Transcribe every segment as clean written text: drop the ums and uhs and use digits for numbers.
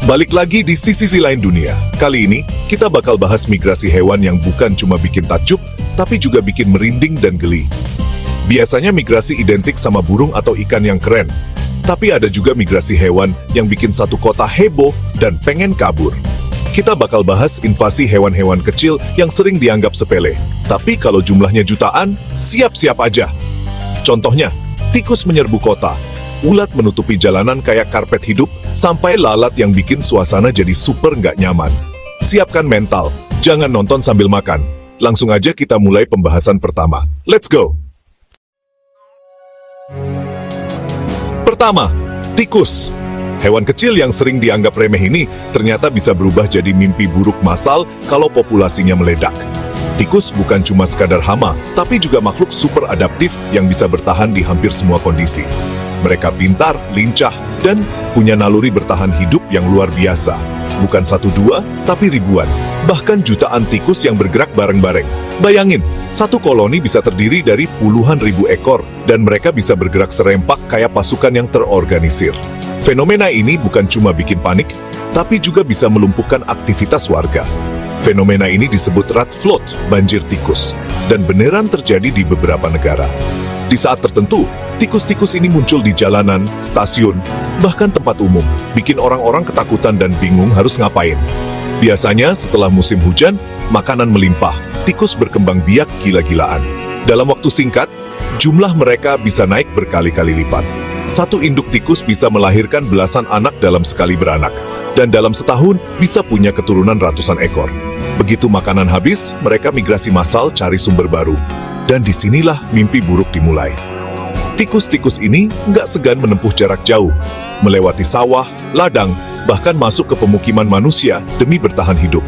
Balik lagi di sisi lain dunia. Kali ini, kita bakal bahas migrasi hewan yang bukan cuma bikin takjub, tapi juga bikin merinding dan geli. Biasanya migrasi identik sama burung atau ikan yang keren. Tapi ada juga migrasi hewan yang bikin satu kota heboh dan pengen kabur. Kita bakal bahas invasi hewan-hewan kecil yang sering dianggap sepele. Tapi kalau jumlahnya jutaan, siap-siap aja. Contohnya, tikus menyerbu kota, ulat menutupi jalanan kayak karpet hidup, sampai lalat yang bikin suasana jadi super nggak nyaman. Siapkan mental, jangan nonton sambil makan. Langsung aja kita mulai pembahasan pertama. Let's go! Pertama, tikus. Hewan kecil yang sering dianggap remeh ini ternyata bisa berubah jadi mimpi buruk massal kalau populasinya meledak. Tikus bukan cuma sekadar hama, tapi juga makhluk super adaptif yang bisa bertahan di hampir semua kondisi. Mereka pintar, lincah, dan punya naluri bertahan hidup yang luar biasa. Bukan satu dua, tapi ribuan. Bahkan jutaan tikus yang bergerak bareng-bareng. Bayangin, satu koloni bisa terdiri dari puluhan ribu ekor, dan mereka bisa bergerak serempak kayak pasukan yang terorganisir. Fenomena ini bukan cuma bikin panik, tapi juga bisa melumpuhkan aktivitas warga. Fenomena ini disebut rat flood, banjir tikus, dan beneran terjadi di beberapa negara. Di saat tertentu, tikus-tikus ini muncul di jalanan, stasiun, bahkan tempat umum, bikin orang-orang ketakutan dan bingung harus ngapain. Biasanya setelah musim hujan, makanan melimpah, tikus berkembang biak gila-gilaan. Dalam waktu singkat, jumlah mereka bisa naik berkali-kali lipat. Satu induk tikus bisa melahirkan belasan anak dalam sekali beranak, dan dalam setahun bisa punya keturunan ratusan ekor. Begitu makanan habis, mereka migrasi massal cari sumber baru. Dan disinilah mimpi buruk dimulai. Tikus-tikus ini nggak segan menempuh jarak jauh, melewati sawah, ladang, bahkan masuk ke pemukiman manusia demi bertahan hidup.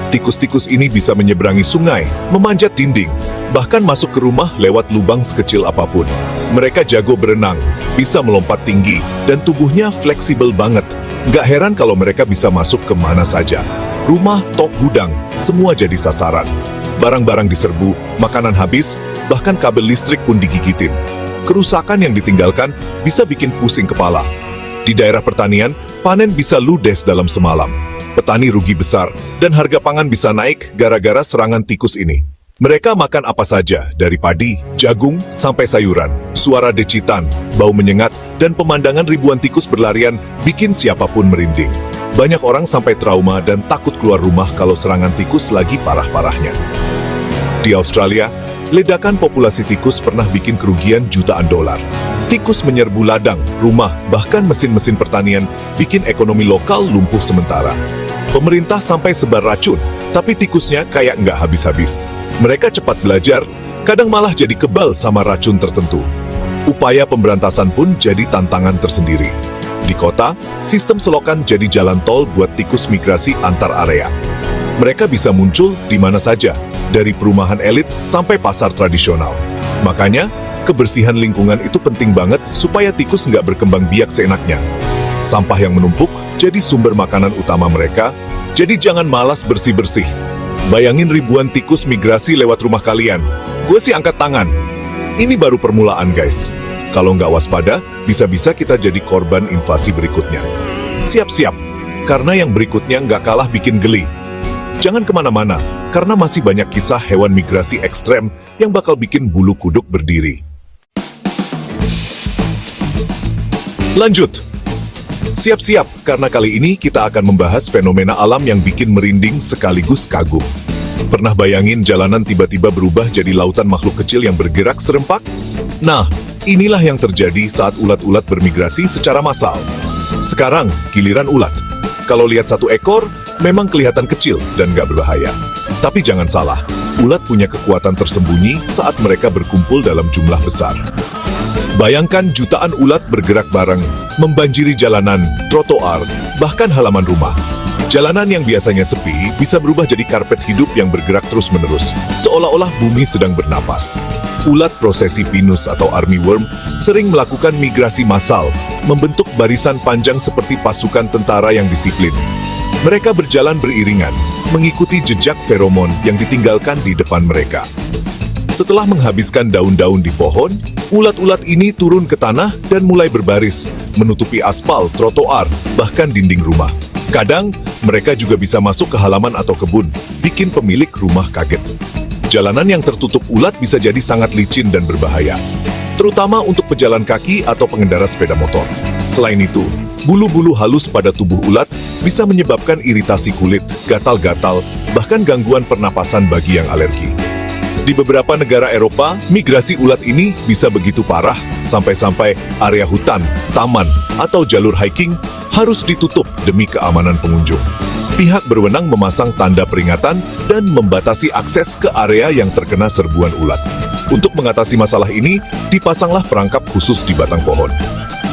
Tikus-tikus ini bisa menyeberangi sungai, memanjat dinding, bahkan masuk ke rumah lewat lubang sekecil apapun. Mereka jago berenang, bisa melompat tinggi, dan tubuhnya fleksibel banget. Nggak heran kalau mereka bisa masuk ke mana saja. Rumah, tok, gudang, semua jadi sasaran. Barang-barang diserbu, makanan habis, bahkan kabel listrik pun digigitin. Kerusakan yang ditinggalkan bisa bikin pusing kepala. Di daerah pertanian, panen bisa ludes dalam semalam. Petani rugi besar, dan harga pangan bisa naik gara-gara serangan tikus ini. Mereka makan apa saja, dari padi, jagung, sampai sayuran. Suara decitan, bau menyengat, dan pemandangan ribuan tikus berlarian bikin siapapun merinding. Banyak orang sampai trauma dan takut keluar rumah kalau serangan tikus lagi parah-parahnya. Di Australia, ledakan populasi tikus pernah bikin kerugian jutaan dolar. Tikus menyerbu ladang, rumah, bahkan mesin-mesin pertanian, bikin ekonomi lokal lumpuh sementara. Pemerintah sampai sebar racun, tapi tikusnya kayak nggak habis-habis. Mereka cepat belajar, kadang malah jadi kebal sama racun tertentu. Upaya pemberantasan pun jadi tantangan tersendiri. Di kota, sistem selokan jadi jalan tol buat tikus migrasi antar area. Mereka bisa muncul di mana saja, dari perumahan elit sampai pasar tradisional. Makanya, kebersihan lingkungan itu penting banget supaya tikus nggak berkembang biak seenaknya. Sampah yang menumpuk jadi sumber makanan utama mereka, jadi jangan malas bersih-bersih. Bayangin ribuan tikus migrasi lewat rumah kalian. Gue sih angkat tangan. Ini baru permulaan, guys. Kalau nggak waspada, bisa-bisa kita jadi korban invasi berikutnya. Siap-siap, karena yang berikutnya nggak kalah bikin geli. Jangan kemana-mana, karena masih banyak kisah hewan migrasi ekstrem yang bakal bikin bulu kuduk berdiri. Lanjut! Siap-siap, karena kali ini kita akan membahas fenomena alam yang bikin merinding sekaligus kagum. Pernah bayangin jalanan tiba-tiba berubah jadi lautan makhluk kecil yang bergerak serempak? Nah, inilah yang terjadi saat ulat-ulat bermigrasi secara massal. Sekarang, giliran ulat. Kalau lihat satu ekor, memang kelihatan kecil dan nggak berbahaya. Tapi jangan salah, ulat punya kekuatan tersembunyi saat mereka berkumpul dalam jumlah besar. Bayangkan jutaan ulat bergerak bareng, membanjiri jalanan, trotoar, bahkan halaman rumah. Jalanan yang biasanya sepi bisa berubah jadi karpet hidup yang bergerak terus-menerus, seolah-olah bumi sedang bernapas. Ulat prosesi Pinus atau armyworm sering melakukan migrasi massal, membentuk barisan panjang seperti pasukan tentara yang disiplin. Mereka berjalan beriringan, mengikuti jejak feromon yang ditinggalkan di depan mereka. Setelah menghabiskan daun-daun di pohon, ulat-ulat ini turun ke tanah dan mulai berbaris, menutupi aspal, trotoar, bahkan dinding rumah. Kadang, mereka juga bisa masuk ke halaman atau kebun, bikin pemilik rumah kaget. Jalanan yang tertutup ulat bisa jadi sangat licin dan berbahaya, terutama untuk pejalan kaki atau pengendara sepeda motor. Selain itu, bulu-bulu halus pada tubuh ulat bisa menyebabkan iritasi kulit, gatal-gatal, bahkan gangguan pernapasan bagi yang alergi. Di beberapa negara Eropa, migrasi ulat ini bisa begitu parah, sampai-sampai area hutan, taman, atau jalur hiking harus ditutup demi keamanan pengunjung. Pihak berwenang memasang tanda peringatan dan membatasi akses ke area yang terkena serbuan ulat. Untuk mengatasi masalah ini, dipasanglah perangkap khusus di batang pohon.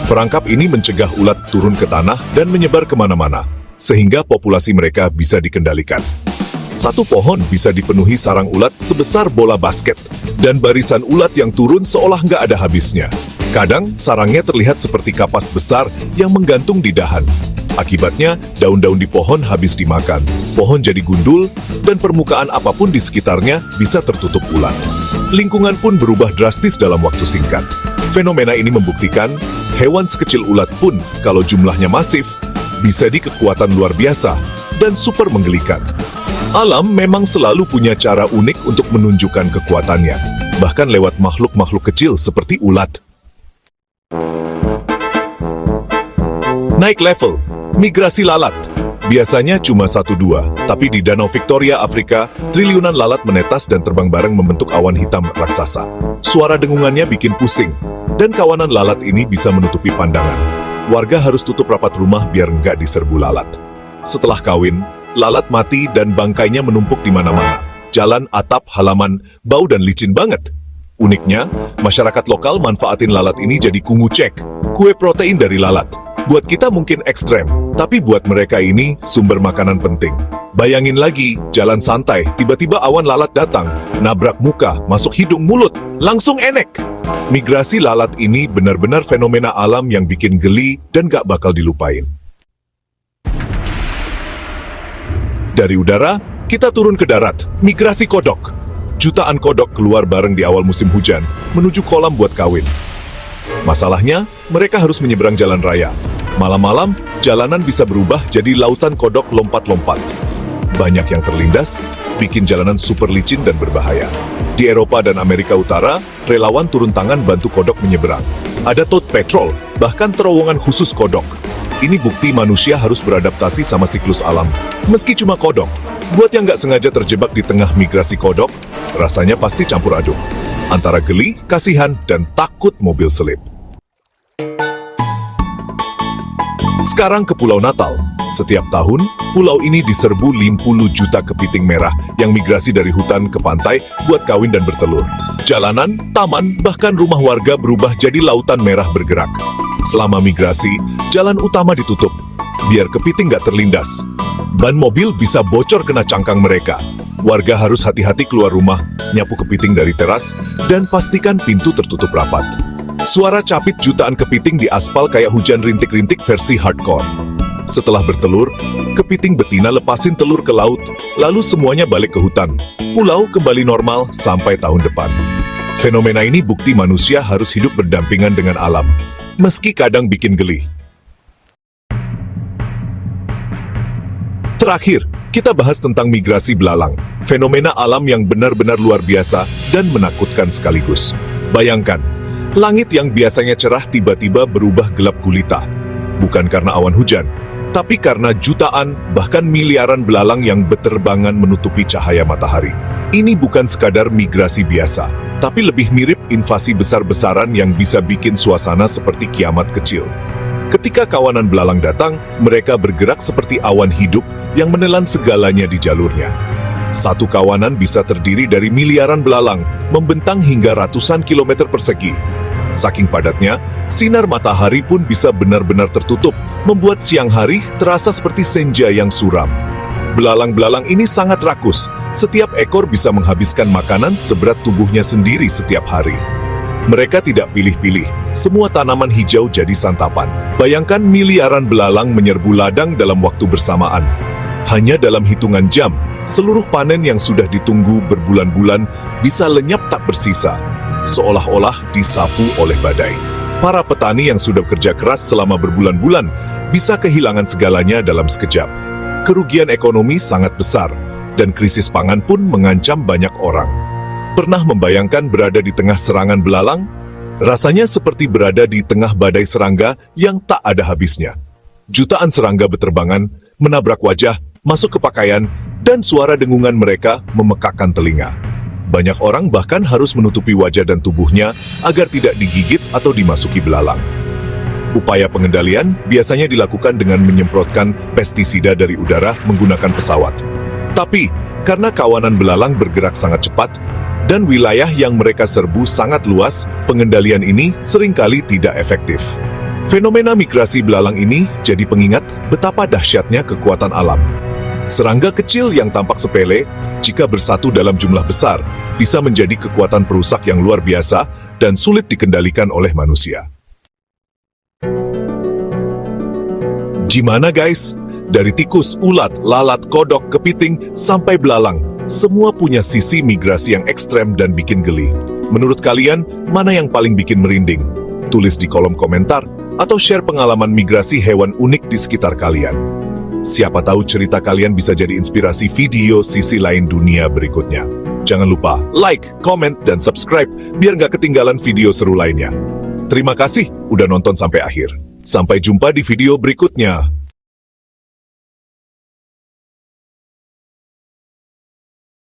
Perangkap ini mencegah ulat turun ke tanah dan menyebar kemana-mana, sehingga populasi mereka bisa dikendalikan. Satu pohon bisa dipenuhi sarang ulat sebesar bola basket, dan barisan ulat yang turun seolah nggak ada habisnya. Kadang, sarangnya terlihat seperti kapas besar yang menggantung di dahan. Akibatnya, daun-daun di pohon habis dimakan, pohon jadi gundul, dan permukaan apapun di sekitarnya bisa tertutup ulat. Lingkungan pun berubah drastis dalam waktu singkat. Fenomena ini membuktikan, hewan sekecil ulat pun, kalau jumlahnya masif, bisa dikekuatan luar biasa dan super menggelikan. Alam memang selalu punya cara unik untuk menunjukkan kekuatannya, bahkan lewat makhluk-makhluk kecil seperti ulat. Naik level, migrasi lalat. Biasanya cuma 1-2, tapi di Danau Victoria, Afrika, triliunan lalat menetas dan terbang bareng membentuk awan hitam raksasa. Suara dengungannya bikin pusing, dan kawanan lalat ini bisa menutupi pandangan. Warga harus tutup rapat rumah biar nggak diserbu lalat. Setelah kawin, lalat mati dan bangkainya menumpuk di mana-mana. Jalan, atap, halaman, bau dan licin banget. Uniknya, masyarakat lokal manfaatin lalat ini jadi kungucek, kue protein dari lalat. Buat kita mungkin ekstrem, tapi buat mereka ini sumber makanan penting. Bayangin lagi, jalan santai, tiba-tiba awan lalat datang, nabrak muka, masuk hidung mulut, langsung enek. Migrasi lalat ini benar-benar fenomena alam yang bikin geli dan gak bakal dilupain. Dari udara, kita turun ke darat, migrasi kodok. Jutaan kodok keluar bareng di awal musim hujan, menuju kolam buat kawin. Masalahnya, mereka harus menyeberang jalan raya. Malam-malam, jalanan bisa berubah jadi lautan kodok lompat-lompat. Banyak yang terlindas, bikin jalanan super licin dan berbahaya. Di Eropa dan Amerika Utara, relawan turun tangan bantu kodok menyeberang. Ada tote patrol, bahkan terowongan khusus kodok. Ini bukti manusia harus beradaptasi sama siklus alam. Meski cuma kodok, buat yang nggak sengaja terjebak di tengah migrasi kodok, rasanya pasti campur aduk. Antara geli, kasihan, dan takut mobil selip. Sekarang ke Pulau Natal. Setiap tahun, pulau ini diserbu 50 juta kepiting merah yang migrasi dari hutan ke pantai buat kawin dan bertelur. Jalanan, taman, bahkan rumah warga berubah jadi lautan merah bergerak. Selama migrasi, jalan utama ditutup, biar kepiting nggak terlindas. Ban mobil bisa bocor kena cangkang mereka. Warga harus hati-hati keluar rumah, nyapu kepiting dari teras, dan pastikan pintu tertutup rapat. Suara capit jutaan kepiting di aspal kayak hujan rintik-rintik versi hardcore. Setelah bertelur, kepiting betina lepasin telur ke laut, lalu semuanya balik ke hutan. Pulau kembali normal sampai tahun depan. Fenomena ini bukti manusia harus hidup berdampingan dengan alam, meski kadang bikin geli. Terakhir, kita bahas tentang migrasi belalang, fenomena alam yang benar-benar luar biasa dan menakutkan sekaligus. Bayangkan, langit yang biasanya cerah tiba-tiba berubah gelap gulita. Bukan karena awan hujan, tapi karena jutaan, bahkan miliaran belalang yang beterbangan menutupi cahaya matahari. Ini bukan sekadar migrasi biasa, tapi lebih mirip invasi besar-besaran yang bisa bikin suasana seperti kiamat kecil. Ketika kawanan belalang datang, mereka bergerak seperti awan hidup yang menelan segalanya di jalurnya. Satu kawanan bisa terdiri dari miliaran belalang, membentang hingga ratusan kilometer persegi. Saking padatnya, sinar matahari pun bisa benar-benar tertutup, membuat siang hari terasa seperti senja yang suram. Belalang-belalang ini sangat rakus, setiap ekor bisa menghabiskan makanan seberat tubuhnya sendiri setiap hari. Mereka tidak pilih-pilih, semua tanaman hijau jadi santapan. Bayangkan miliaran belalang menyerbu ladang dalam waktu bersamaan. Hanya dalam hitungan jam, seluruh panen yang sudah ditunggu berbulan-bulan bisa lenyap tak bersisa, seolah-olah disapu oleh badai. Para petani yang sudah bekerja keras selama berbulan-bulan bisa kehilangan segalanya dalam sekejap. Kerugian ekonomi sangat besar, dan krisis pangan pun mengancam banyak orang. Pernah membayangkan berada di tengah serangan belalang? Rasanya seperti berada di tengah badai serangga yang tak ada habisnya. Jutaan serangga beterbangan, menabrak wajah, masuk ke pakaian, dan suara dengungan mereka memekakkan telinga. Banyak orang bahkan harus menutupi wajah dan tubuhnya agar tidak digigit atau dimasuki belalang. Upaya pengendalian biasanya dilakukan dengan menyemprotkan pestisida dari udara menggunakan pesawat. Tapi, karena kawanan belalang bergerak sangat cepat, dan wilayah yang mereka serbu sangat luas, pengendalian ini seringkali tidak efektif. Fenomena migrasi belalang ini jadi pengingat betapa dahsyatnya kekuatan alam. Serangga kecil yang tampak sepele, jika bersatu dalam jumlah besar, bisa menjadi kekuatan perusak yang luar biasa dan sulit dikendalikan oleh manusia. Gimana guys? Dari tikus, ulat, lalat, kodok, kepiting, sampai belalang, semua punya sisi migrasi yang ekstrem dan bikin geli. Menurut kalian, mana yang paling bikin merinding? Tulis di kolom komentar, atau share pengalaman migrasi hewan unik di sekitar kalian. Siapa tahu cerita kalian bisa jadi inspirasi video sisi lain dunia berikutnya. Jangan lupa like, comment, dan subscribe, biar nggak ketinggalan video seru lainnya. Terima kasih udah nonton sampai akhir. Sampai jumpa di video berikutnya.